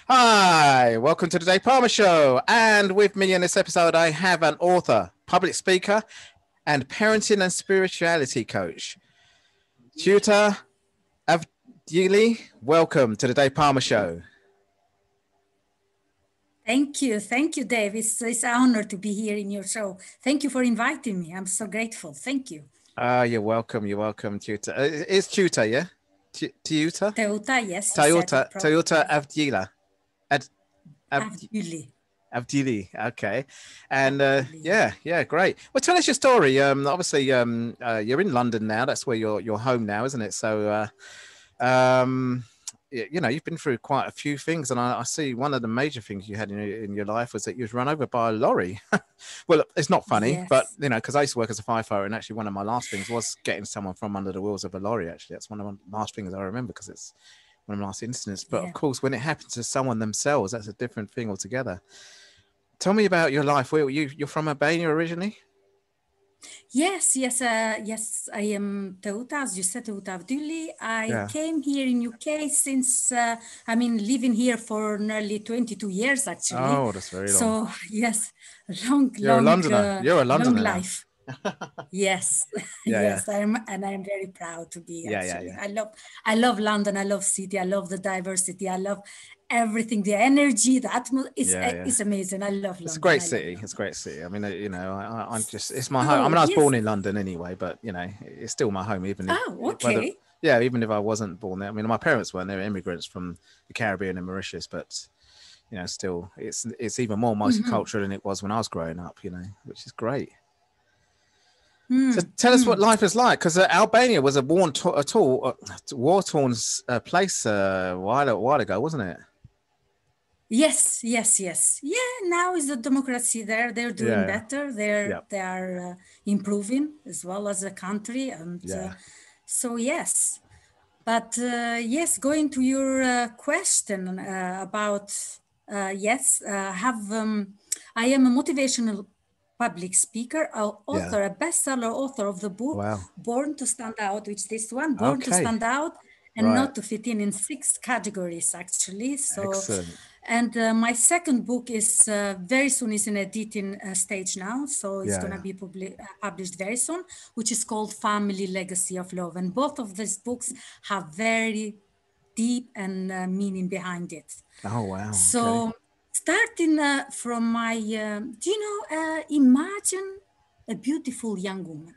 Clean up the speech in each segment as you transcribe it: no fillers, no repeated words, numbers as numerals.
Hi, welcome to the Day Palmer Show. And with me in this episode, I have an author, public speaker, and parenting and spirituality coach, Teuta, Avdyli. Welcome to the Day Palmer Show. Thank you, Dave. It's an honor to be here in your show. Thank you for inviting me. I'm so grateful. Thank you. You're welcome, Teuta. It's Teuta, yeah? Teuta? Teuta, yes. Teuta Avdyla. Avdyli. Avdyli, okay. And yeah, great. Well, tell us your story. Obviously, you're in London now. That's where you're home now, isn't it? So, you've been through quite a few things, and I see one of the major things you had in your life was that you was run over by a lorry. Well, it's not funny, Yes. but because I used to work as a firefighter, and actually one of my last things was getting someone from under the wheels of a lorry. Actually, that's one of the last things I remember because it's one of the last incidents. But of course, when it happens to someone themselves, that's a different thing altogether. Tell me about your life. You're from Albania originally? Yes. I am Teuta, as you said, Teuta Avdyli. I came here in UK since, living here for nearly 22 years, actually. Oh, that's very long. So, yes, long You're a Londoner. You're a Londoner. Long life. Yes, yes, I am, and I am very proud to be. Actually. I love London. I love city. I love the diversity. I love everything. The energy, the atmosphere. It's amazing. I love London. It's a great city. It's a great city. I mean, I'm just. It's my home. I mean, I was born in London anyway, but it's still my home. Even even if I wasn't born there. I mean, my parents weren't. They were immigrants from the Caribbean and Mauritius, but still, it's even more multicultural than it was when I was growing up. Which is great. So tell us what life is like, because Albania was a war-torn place a while ago, wasn't it? Yes. Yeah, now is the democracy there. They're doing better. They are improving as well as a country, and so yes. But going to your question about I am a motivational public speaker, author, a bestseller author of the book Born to Stand Out, which this one, Born to Stand Out and Not to Fit in 6 categories, actually. So, excellent. And my second book is very soon, is in editing stage now. So it's going to be published very soon, which is called Family Legacy of Love. And both of these books have very deep and meaning behind it. Oh, wow. So starting from my, imagine a beautiful young woman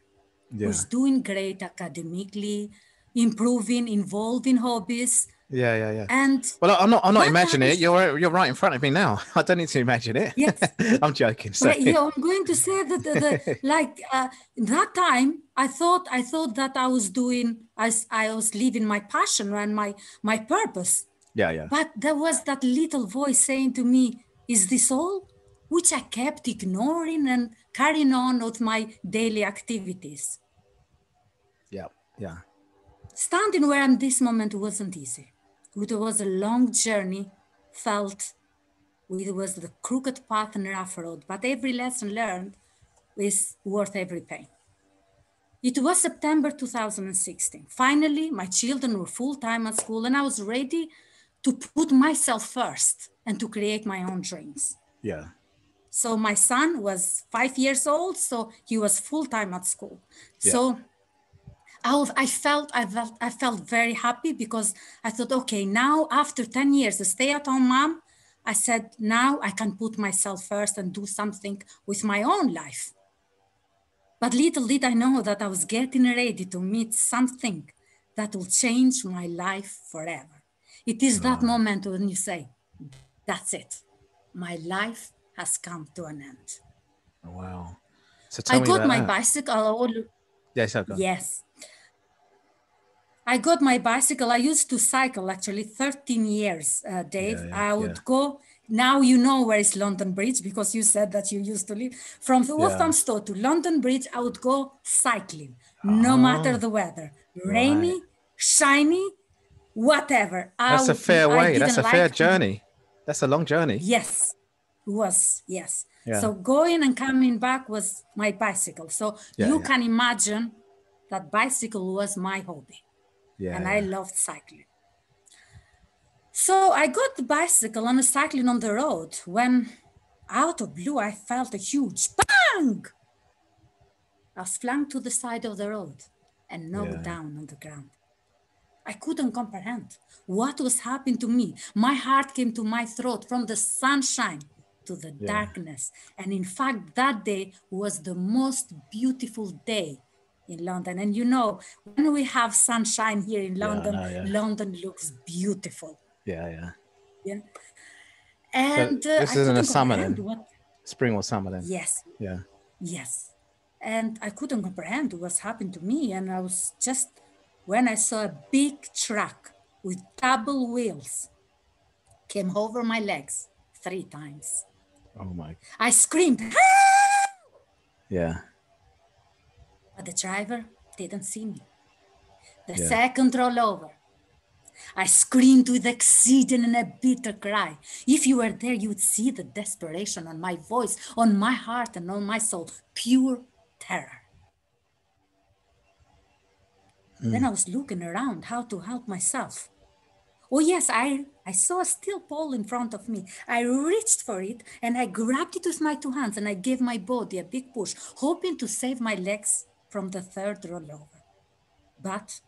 who's doing great academically, improving, involved in hobbies. Yeah. And well, I'm not imagining it. You're right in front of me now. I don't need to imagine it. Yes. I'm joking. I'm going to say that that time I thought that I was living my passion and my purpose. Yeah. But there was that little voice saying to me, "Is this all?" Which I kept ignoring and carrying on with my daily activities. Yeah. Standing where I'm this moment wasn't easy. It was a long journey, it was the crooked path and rough road, but every lesson learned is worth every pain. It was September 2016. Finally, my children were full-time at school and I was ready to put myself first and to create my own dreams. Yeah. So my son was 5 years old, so he was full-time at school. Yeah. So I felt very happy because I thought, okay, now after 10 years, a stay-at-home mom, I said, now I can put myself first and do something with my own life. But little did I know that I was getting ready to meet something that will change my life forever. It is that moment when you say, that's it. My life has come to an end. Wow. So I got my bicycle. Yes. I got my bicycle. I used to cycle actually 13 years, Dave. I would go. Now you know where is London Bridge because you said that you used to live. From Walthamstow to London Bridge, I would go cycling, no matter the weather. Rainy, shiny, whatever. That's a fair way. That's a fair journey. That's a long journey. Yes, it was, yes. Yeah. So going and coming back was my bicycle. So you can imagine that bicycle was my hobby. Yeah, and I loved cycling. So I got the bicycle and cycling on the road when out of blue I felt a huge bang. I was flung to the side of the road and knocked down on the ground. I couldn't comprehend what was happening to me. My heart came to my throat from the sunshine to the darkness. And in fact, that day was the most beautiful day in London. And you know, when we have sunshine here in London, London looks beautiful. Yeah. And so this I is in the couldn't summer comprehend then? what. Spring or summer then? Yes. Yeah. Yes. And I couldn't comprehend what's happened to me. And I was just, when I saw a big truck with double wheels came over my legs 3 times. Oh my. I screamed, "Ah!" Yeah. But the driver didn't see me. The second roll over, I screamed with exceeding and a bitter cry. If you were there, you would see the desperation on my voice, on my heart, and on my soul. Pure terror. Then I was looking around how to help myself. Oh yes, I saw a steel pole in front of me. I reached for it and I grabbed it with my 2 hands and I gave my body a big push, hoping to save my legs from the third rollover. But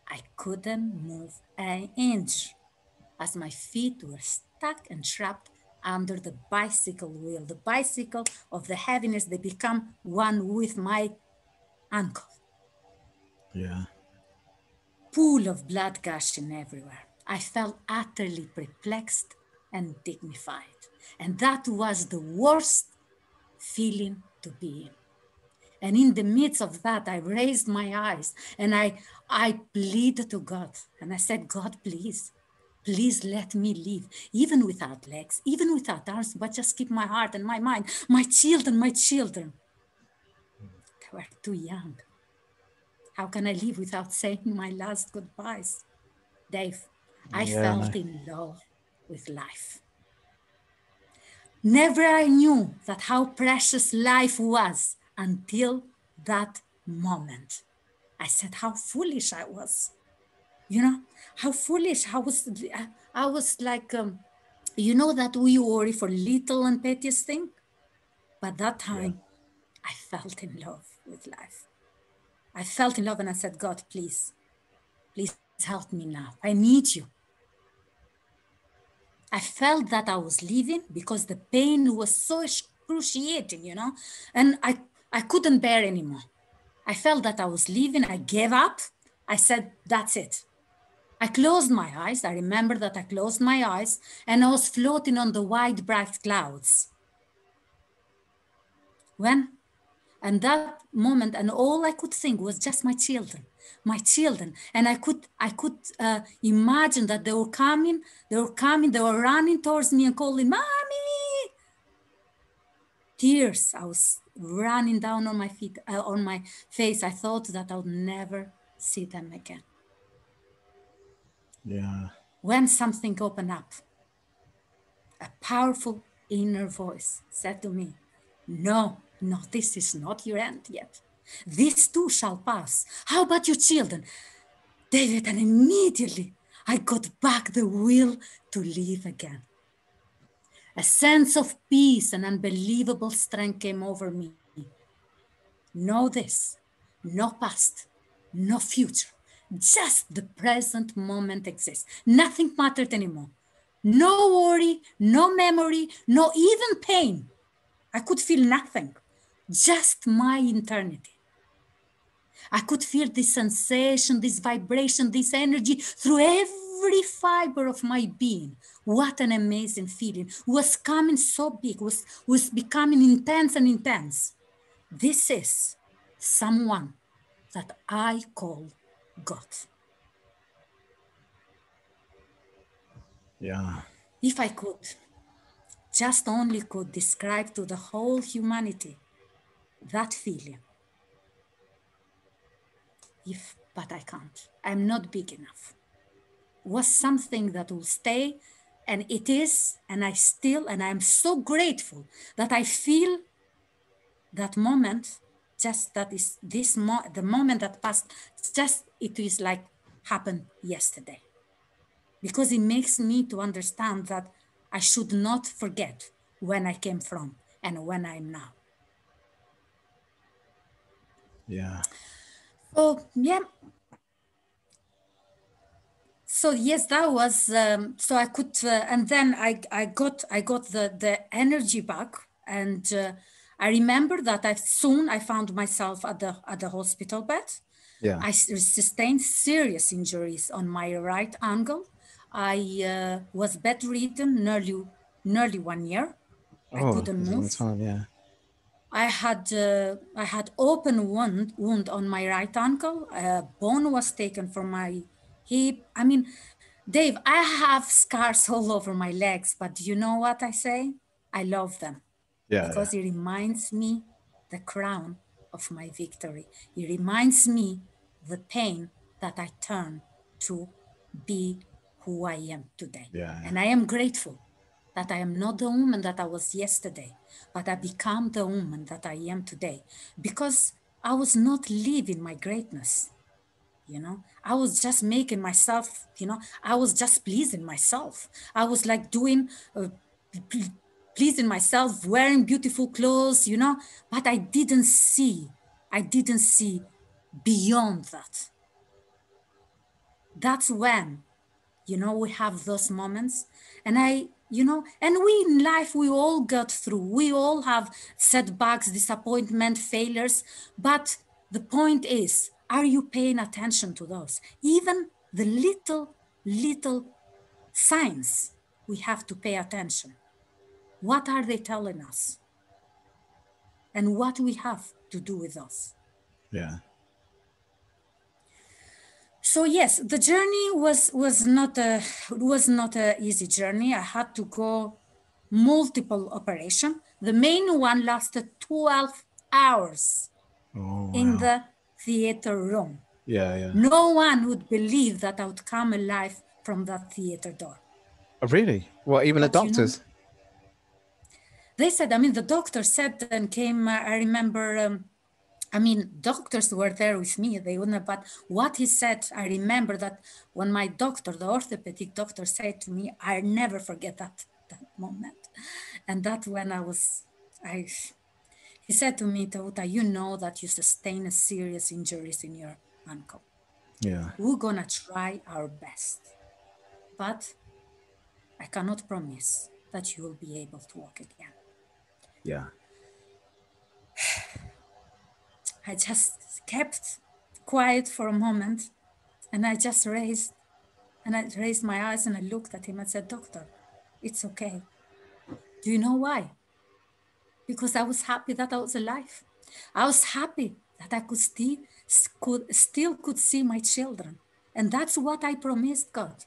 I couldn't move an inch as my feet were stuck and trapped under the bicycle wheel, the bicycle of the heaviness. They become one with my ankle. Yeah. Pool of blood gushing everywhere. I felt utterly perplexed and dignified. And that was the worst feeling to be in. And in the midst of that, I raised my eyes and I pleaded to God. And I said, God, please let me live, even without legs, even without arms, but just keep my heart and my mind, my children. They were too young. How can I live without saying my last goodbyes? Dave, I felt in love with life. Never I knew that how precious life was until that moment. I said how foolish I was. You know, how foolish I was like, you know that we worry for little and pettiest thing? But that time, I felt in love with life. I felt in love and I said, God, please help me now. I need you. I felt that I was leaving because the pain was so excruciating, you know, and I couldn't bear anymore. I felt that I was leaving. I gave up. I said, that's it. I closed my eyes. I remember that I closed my eyes and I was floating on the white, bright clouds. And that moment, and all I could think was just my children. And I could imagine that they were coming, they were running towards me and calling, Mommy! Tears, I was running down on my feet, on my face. I thought that I'll never see them again. Yeah. When something opened up, a powerful inner voice said to me, no, this is not your end yet. This too shall pass. How about your children? David, and immediately I got back the will to live again. A sense of peace and unbelievable strength came over me. No this, no past, no future. Just the present moment exists. Nothing mattered anymore. No worry, no memory, no even pain. I could feel nothing, just my eternity. I could feel this sensation, this vibration, this energy through every fiber of my being. What an amazing feeling. It was coming so big, was becoming intense and intense. This is someone that I call God. Yeah. If I could, just only could describe to the whole humanity that feeling. But I can't. I'm not big enough. Was something that will stay, and it is, and I'm so grateful that I feel that moment, just that is the moment that passed, just it is like happened yesterday. because it makes me to understand that I should not forget when I came from and when I'm now. Yeah. So, yeah. So yes, that was, so I could, and then I got the energy back. And I remember that I found myself at the hospital bed. Yeah. I sustained serious injuries on my right ankle. I was bedridden nearly 1 year. I couldn't That's a long move. time. Yeah. I had open wound on my right ankle. A bone was taken from my hip. I mean, Dave, I have scars all over my legs, but do you know what I say? I love them because it reminds me the crown of my victory. It reminds me the pain that I turn to be who I am today. And I am grateful that I am not the woman that I was yesterday, but I become the woman that I am today because I was not living my greatness. I was just making myself, I was just pleasing myself. I was like doing, pleasing myself, wearing beautiful clothes, but I didn't see beyond that. That's when, we have those moments. And and we in life, we all got through. We all have setbacks, disappointment, failures. But the point is, are you paying attention to those? Even the little signs, we have to pay attention. What are they telling us? And what we have to do with those? Yeah. So yes, the journey was not a easy journey. I had to go multiple operation. The main one lasted 12 hours in the theater room. Yeah. No one would believe that I would come alive from that theater door. Oh, really? What? Even But the doctors? They said. The doctor said and came. I remember. Doctors were there with me. They wouldn't. But what he said, I remember that when my doctor, the orthopedic doctor, said to me, I never forget that moment. And that when he said to me, Teuta, you know that you sustain a serious injuries in your ankle. Yeah. We're gonna try our best, but I cannot promise that you will be able to walk again. Yeah. I just kept quiet for a moment, and I just raised my eyes and I looked at him and said, Doctor, it's okay. Do you know why? Because I was happy that I was alive. I was happy that I still could see my children. And that's what I promised God.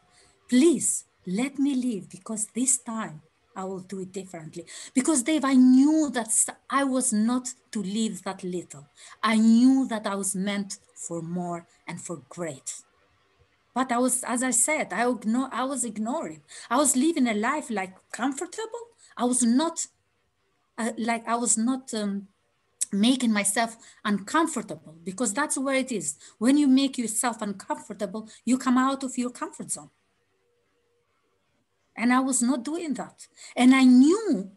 Please let me live, because this time I will do it differently. Because Dave, I knew that I was not to live that little. I knew that I was meant for more and for great. But I was, as I said, I was ignoring. I was living a life like comfortable. I was not making myself uncomfortable, because that's where it is. When you make yourself uncomfortable, you come out of your comfort zone. And I was not doing that. And I knew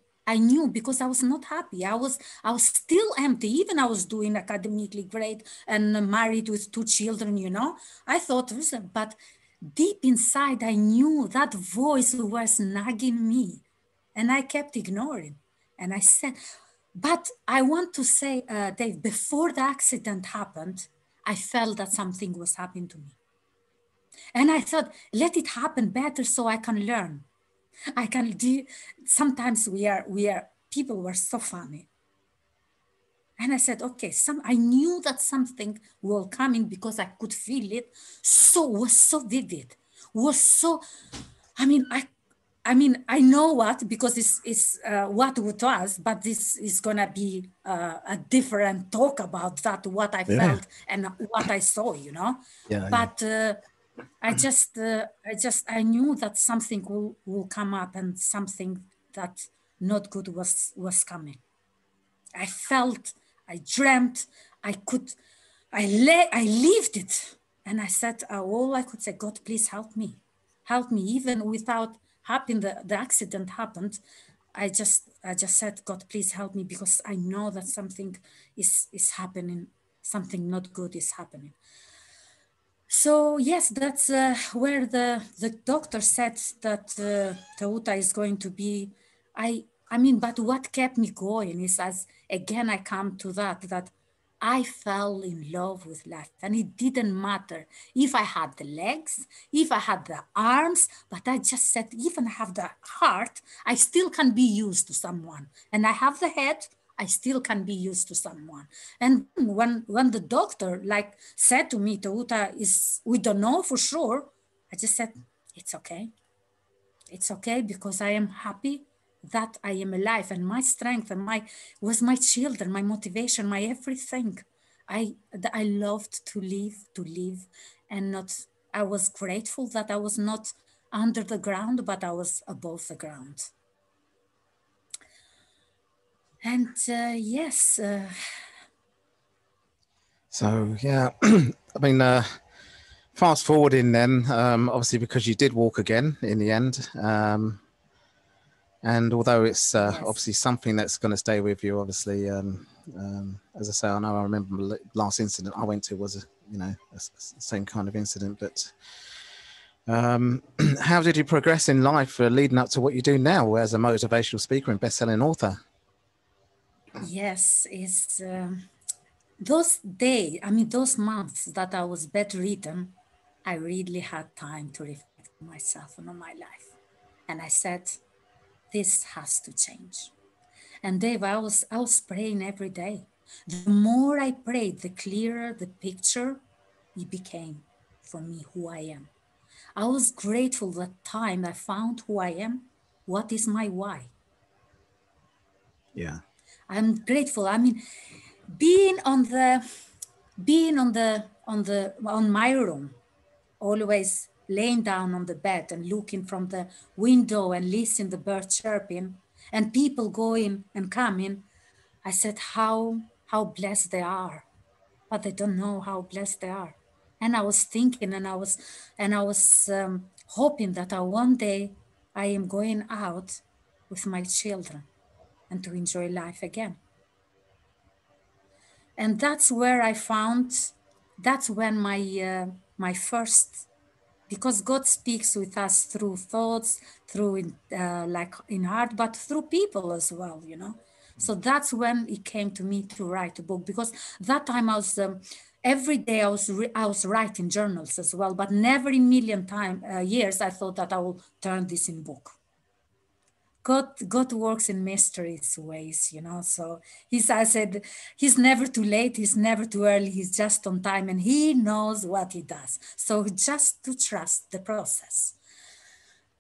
because I was not happy. I was still empty. Even I was doing academically great and married with 2 children, I thought, but deep inside, I knew that voice was nagging me, and I kept ignoring. And I said, but I want to say, Dave, before the accident happened, I felt that something was happening to me. And I thought, let it happen better so I can learn. I can do. Sometimes people were so funny. And I said, okay, I knew that something will come in, because I could feel it. Was so vivid, was so, I know what, because it's what it was, but this is gonna be a different talk about that, what I felt and what I saw, But I knew that something will come up, and something that not good was coming. I felt, I dreamt, I lived it. And I said, all I could say, God, please help me. helped me even without happening, the accident happened. I just said, God, please help me, because I know that something is happening, something not good is happening. So yes, that's where the doctor said that Teuta is going to be. I mean, but what kept me going is, as again I come to that I fell in love with life, and it didn't matter if I had the legs, if I had the arms, but I just said, even I have the heart, I still can be used to someone, and I have the head, I still can be used to someone. And when the doctor like said to me, Teuta is, we don't know for sure, I just said, it's okay. It's okay, because I am happy that I am alive, and my strength and my children, my motivation, my everything. I loved to live and not, I was grateful that I was not under the ground, but I was above the ground. And yes. So, yeah, I mean, fast forwarding then, obviously, because you did walk again in the end. And although it's Yes. obviously something that's going to stay with you, obviously, as I say, I know I remember the last incident I went to was, the same kind of incident. But how did you progress in life leading up to what you do now as a motivational speaker and best-selling author? Yes, it's those days, I mean, those months that I was bedridden, I really had time to reflect on myself and on my life. And I said, this has to change. And Dave, I was praying every day. The more I prayed, the clearer the picture it became for me, who I am. I was grateful that time I found who I am. What is my why? Yeah. I'm grateful. I mean, being on my room, always laying down on the bed and looking from the window and listening the birds chirping and people going and coming, I said how blessed they are, but they don't know how blessed they are. And I was thinking, and I was hoping that one day I am going out with my children and to enjoy life again. And that's where I found, that's when my first, because God speaks with us through thoughts, through like in heart, but through people as well, So that's when it came to me to write a book, because that time I was every day I was writing journals as well, but never in million years I thought that I will turn this in book. God works in mysterious ways, So I said, he's never too late, he's never too early, he's just on time, and he knows what he does. So just to trust the process.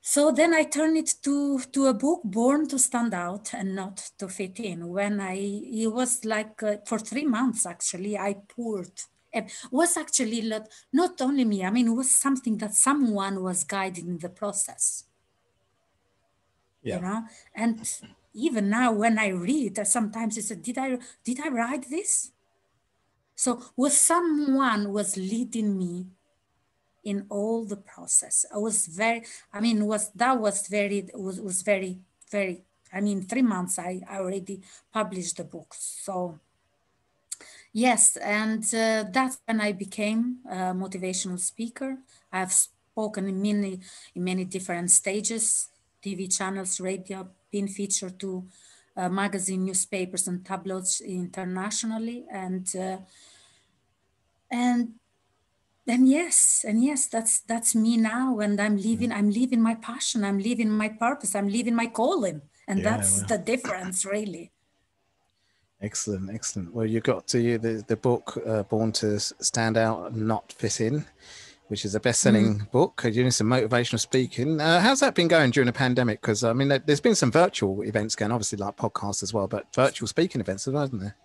So then I turned it to a book born to stand out and not to fit in. It was like for 3 months, actually, I poured. It was actually not only me, I mean, it was something that someone was guiding the process. Yeah. And even now when I read, sometimes I said, did I write this? So someone was leading me in all the process. I was very, I mean, was very, very, I mean, 3 months I already published the book. So yes, and that's when I became a motivational speaker. I've spoken in many different stages, TV channels, radio, been featured to magazine, newspapers, and tabloids internationally, and yes, that's me now, and I'm living my passion, I'm living my purpose, I'm living my calling, and that's the difference, really. Excellent. Well, you got to the book Born to Stand Out and Not Fit In, which is a best-selling book. You're doing some motivational speaking. How's that been going during the pandemic? Because I mean, there's been some virtual events going, obviously like podcasts as well, but virtual speaking events as well, hasn't there?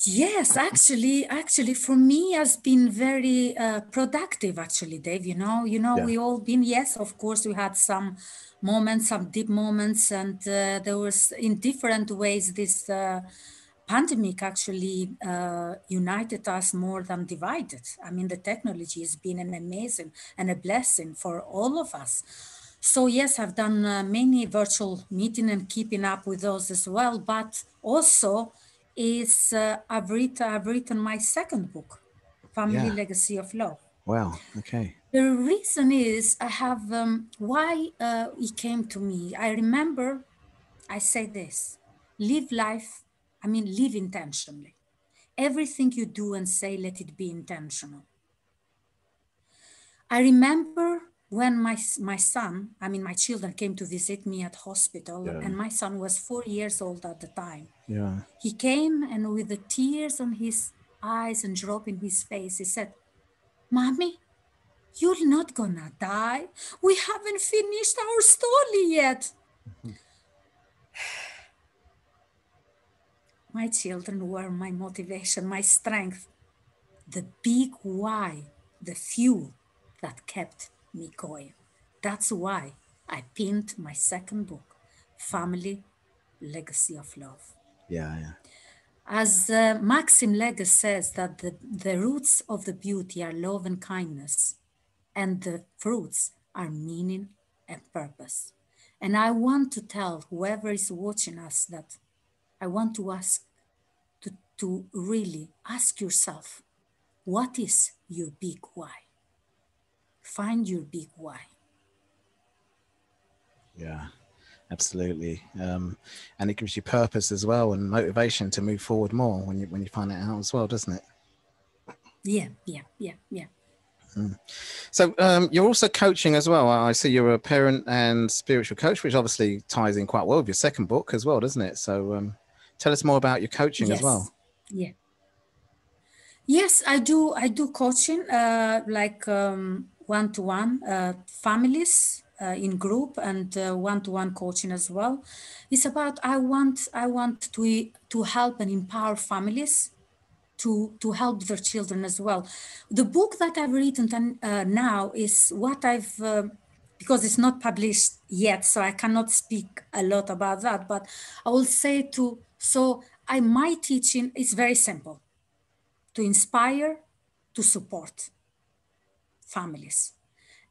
Yes, actually, for me, has been very productive. Actually, Dave, we all been. Yes, of course, we had some moments, some deep moments, and there was in different ways this pandemic actually united us more than divided. I mean, the technology has been an amazing and a blessing for all of us. So yes, I've done many virtual meetings and keeping up with those as well. But also, I've written my second book, Family Legacy of Love. Wow. Okay. The reason is I have why it came to me. I remember I say this: live life. I mean, live intentionally. Everything you do and say, let it be intentional. I remember when my son, I mean, my children came to visit me at hospital, and my son was 4 years old at the time. Yeah. He came, and with the tears on his eyes and drop in his face, he said, "Mommy, you're not gonna die. We haven't finished our story yet." My children were my motivation, my strength, the big why, the fuel that kept me going. That's why I pinned my second book, Family Legacy of Love. Yeah, yeah. As Maxim Legge says, that the roots of the beauty are love and kindness, and the fruits are meaning and purpose. And I want to tell whoever is watching us that I want to ask to really ask yourself, what is your big why? Find your big why. Yeah, absolutely. And it gives you purpose as well and motivation to move forward more when you find it out as well, doesn't it? Yeah. So you're also coaching as well. I see you're a parent and spiritual coach, which obviously ties in quite well with your second book as well, doesn't it? So tell us more about your coaching as well. Yeah. Yes, I do coaching, like one-to-one families in group, and one-to-one coaching as well. It's about I want to help and empower families to help their children as well. The book that I've written now is what I've because it's not published yet, so I cannot speak a lot about that. But I will say my teaching is very simple: to inspire, to support families.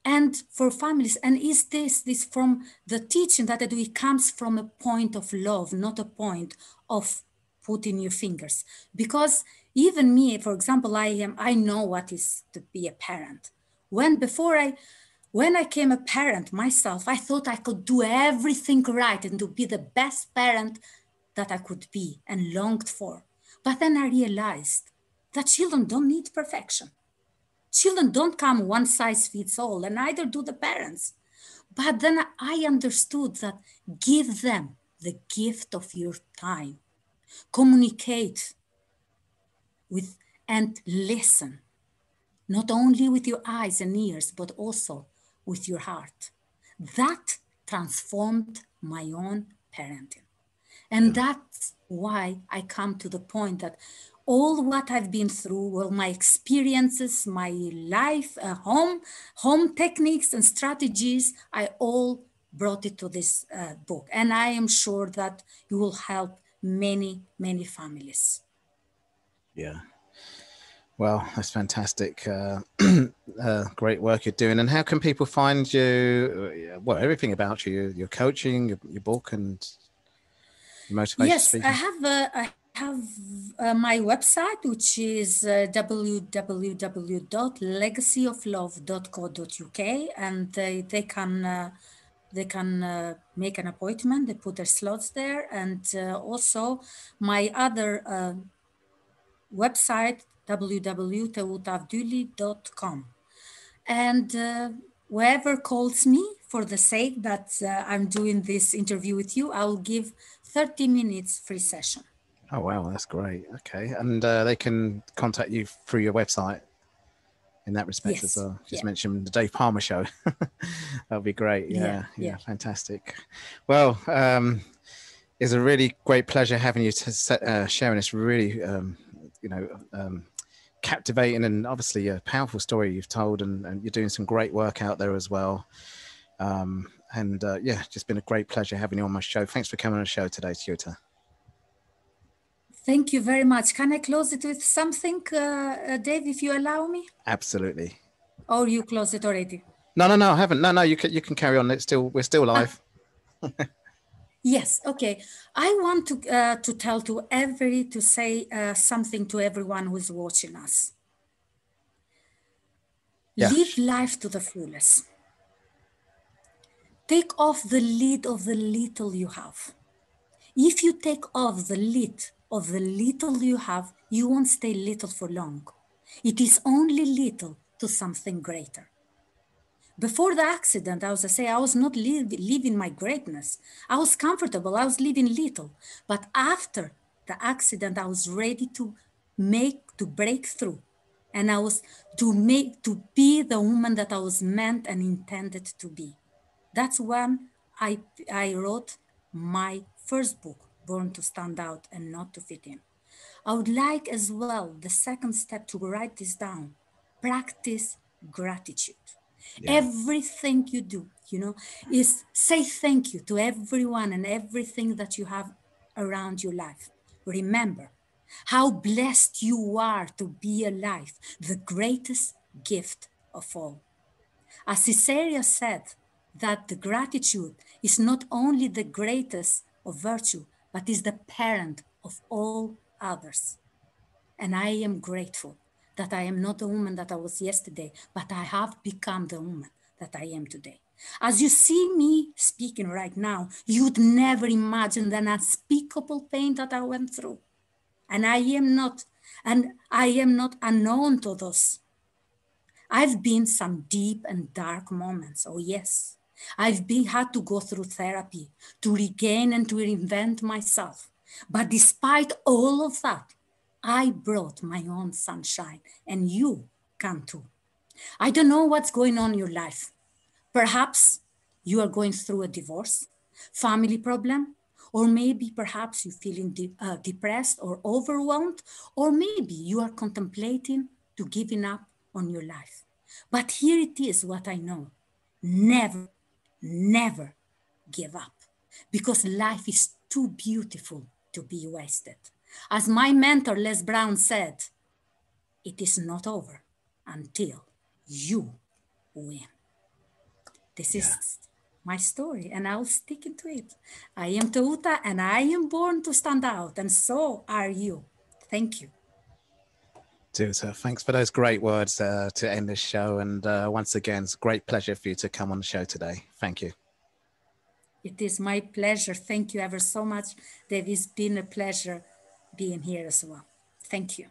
And for families, and is this from the teaching that I do, it comes from a point of love, not a point of putting your fingers. Because even me, for example, I know what is to be a parent. When I became a parent myself, I thought I could do everything right and to be the best parent that I could be and longed for. But then I realized that children don't need perfection. Children don't come one size fits all, and neither do the parents. But then I understood that give them the gift of your time. Communicate with and listen, not only with your eyes and ears, but also with your heart. That transformed my own parenting. And that's why I come to the point that all what I've been through, well, my experiences, my life, home techniques and strategies, I all brought it to this book. And I am sure that you will help many, many families. Yeah. Well, that's fantastic. Great work you're doing. And how can people find you? Well, everything about you, your coaching, your book, and your motivation speaking. I have my website, which is www.legacyoflove.co.uk, and they can make an appointment. They put their slots there, and also my other website, www.teutavdyli.com. And whoever calls me, for the sake that I'm doing this interview with you, I'll give 30 minutes free session. Oh, wow. That's great. Okay. And they can contact you through your website in that respect as well. Just mention the Dave Palmer Show. That'll be great. Yeah. Fantastic. Well, it's a really great pleasure having you sharing this really, captivating and obviously a powerful story you've told, and you're doing some great work out there as well. Just been a great pleasure having you on my show. Thanks for coming on the show today, Teuta. Thank you very much. Can I close it with something, Dave, if you allow me? Absolutely. Or you close it already? No, I haven't. No, you can carry on. We're still live. Yes. Okay. I want to say something to everyone who is watching us. Yeah. Live life to the fullest. Take off the lid of the little you have. If you take off the lid of the little you have, you won't stay little for long. It is only little to something greater. Before the accident, I was not living my greatness. I was comfortable. I was living little. But after the accident, I was ready to break through. And I was to be the woman that I was meant and intended to be. That's when I wrote my first book, Born to Stand Out and Not to Fit In. I would like as well, the second step, to write this down. Practice gratitude. Yeah. Everything you do, is say thank you to everyone and everything that you have around your life. Remember how blessed you are to be alive, the greatest gift of all. As Caesarea said, that the gratitude is not only the greatest of virtue, but is the parent of all others. And I am grateful that I am not the woman that I was yesterday, but I have become the woman that I am today. As you see me speaking right now, you'd never imagine the unspeakable pain that I went through. And I am not unknown to those. I've been some deep and dark moments, oh yes. I've had to go through therapy to regain and to reinvent myself. But despite all of that, I brought my own sunshine, and you can too. I don't know what's going on in your life. Perhaps you are going through a divorce, family problem, or maybe perhaps you're feeling depressed or overwhelmed, or maybe you are contemplating to giving up on your life. But here it is what I know. Never, never give up, because life is too beautiful to be wasted. As my mentor, Les Brown, said, it is not over until you win. This is my story, and I'll stick into it. I am Teuta, and I am born to stand out, and so are you. Thank you. Teuta, thanks for those great words to end this show. And once again, it's a great pleasure for you to come on the show today. Thank you. It is my pleasure. Thank you ever so much, Dave. It's been a pleasure being here as well. Thank you.